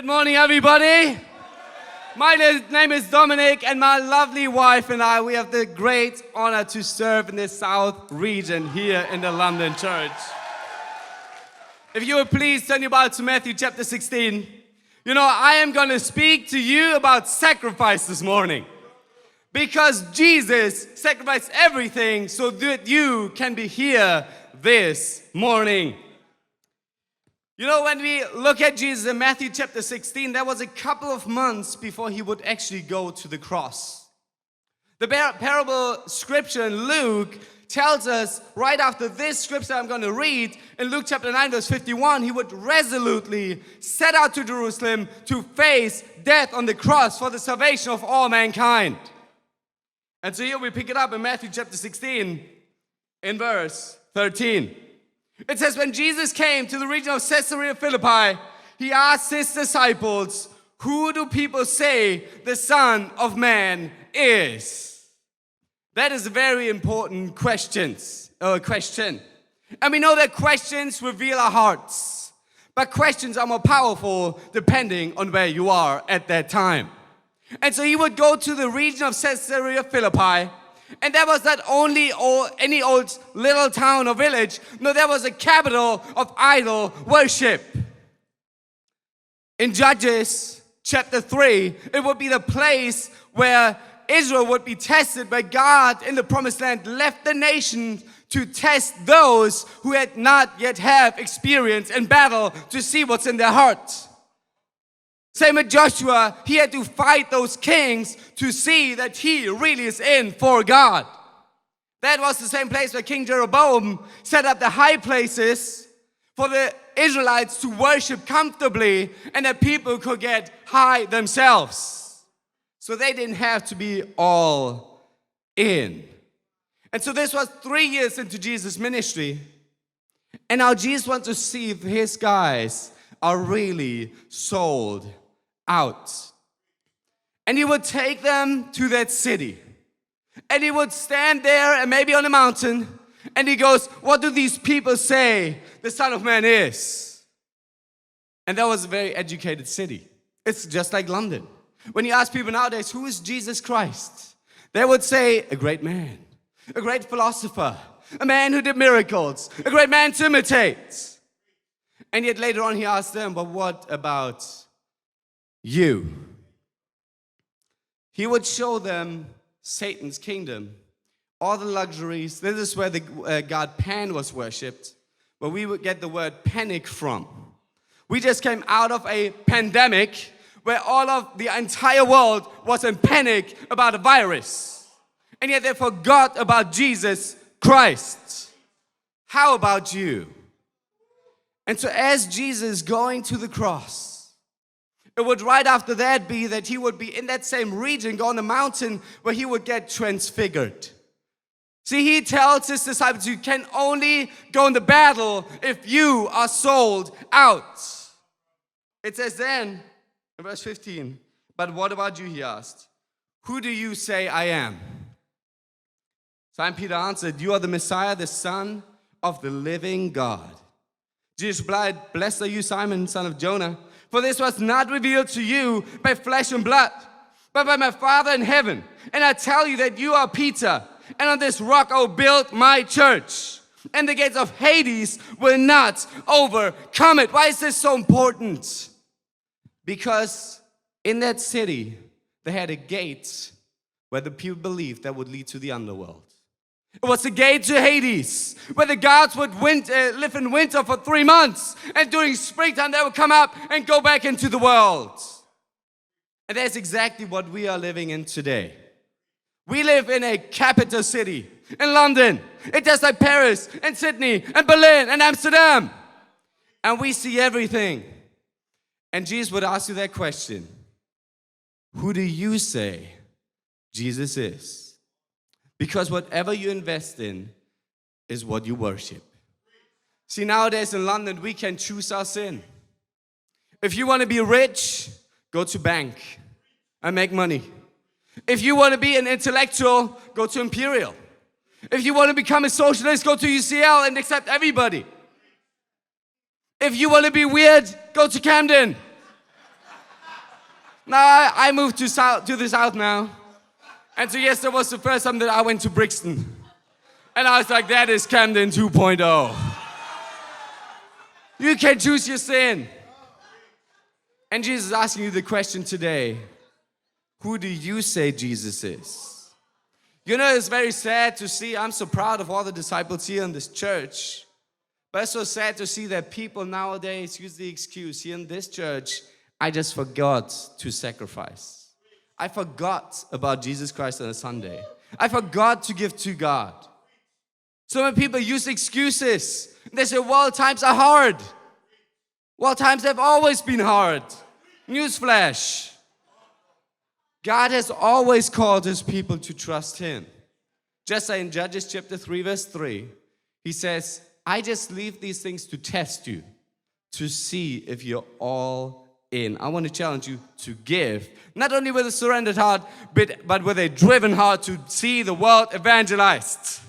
Good morning, everybody. My name is Dominik, and my lovely wife and I, we have the great honor to serve in the South region here in the London church. If you would please turn your Bible to Matthew chapter 16. You know, I am going to speak to you about sacrifice this morning. Because Jesus sacrificed everything so that you can be here this morning. You know, when we look at Jesus in Matthew chapter 16, that was a couple of months before he would actually go to the cross. The parable scripture in Luke tells us right after this scripture I'm going to read, in Luke chapter 9 verse 51, he would resolutely set out to Jerusalem to face death on the cross for the salvation of all mankind. And so here we pick it up in Matthew chapter 16 in verse 13. It says, when Jesus came to the region of Caesarea Philippi, he asked his disciples, who do people say the Son of Man is? That is a very important question. And we know that questions reveal our hearts. But questions are more powerful depending on where you are at that time. And so he would go to the region of Caesarea Philippi. And that was not only any old little town or village. No, that was a capital of idol worship. In Judges chapter 3, it would be the place where Israel would be tested, where God in the promised land left the nation to test those who had not yet have experience in battle to see what's in their heart. Same with Joshua, he had to fight those kings to see that he really is in for God. That was the same place where King Jeroboam set up the high places for the Israelites to worship comfortably and that people could get high themselves. So they didn't have to be all in. And so this was 3 years into Jesus' ministry. And now Jesus wants to see if his guys are really sold out. And he would take them to that city. And he would stand there and maybe on a mountain. And he goes, what do these people say the Son of Man is? And that was a very educated city. It's just like London. When you ask people nowadays, who is Jesus Christ? They would say, a great man, a great philosopher, a man who did miracles, a great man to imitate. And yet later on he asked them, but what about you? He would show them Satan's kingdom, all the luxuries. This is where the god Pan was worshipped, where we would get the word panic from. We just came out of a pandemic where all of the entire world was in panic about a virus. And yet they forgot about Jesus Christ. How about you? And so as Jesus is going to the cross, it would right after that be that he would be in that same region, go on the mountain where he would get transfigured. See, he tells his disciples, you can only go in the battle if you are sold out. It says then, in verse 15, but what about you, he asked. Who do you say I am? Simon Peter answered, you are the Messiah, the Son of the living God. Jesus replied, blessed are you, Simon, son of Jonah, for this was not revealed to you by flesh and blood, but by my Father in heaven. And I tell you that you are Peter, and on this rock I will build my church, and the gates of Hades will not overcome it. Why is this so important? Because in that city, they had a gate where the people believed that would lead to the underworld. It was the gate to Hades, where the gods would live in winter for 3 months, and during springtime they would come up and go back into the world. And that's exactly what we are living in today. We live in a capital city, in London. It's just like Paris, and Sydney, and Berlin, and Amsterdam. And we see everything. And Jesus would ask you that question. Who do you say Jesus is? Because whatever you invest in is what you worship. See, nowadays in London, we can choose our sin. If you want to be rich, go to bank and make money. If you want to be an intellectual, go to Imperial. If you want to become a socialist, go to UCL and accept everybody. If you want to be weird, go to Camden. Now I moved to the south now. And so yesterday was the first time that I went to Brixton. And I was like, that is Camden 2.0. You can choose your sin. And Jesus is asking you the question today. Who do you say Jesus is? You know, it's very sad to see. I'm so proud of all the disciples here in this church. But it's so sad to see that people nowadays use the excuse here in this church, I just forgot to sacrifice. I forgot about Jesus Christ on a Sunday. I forgot to give to God. So when people use excuses, they say, well, times are hard. Well, times have always been hard. Newsflash. God has always called his people to trust him. Just like in Judges chapter 3, verse 3, he says, I just leave these things to test you, to see if you're all in. I want to challenge you to give, not only with a surrendered heart, but with a driven heart to see the world evangelized.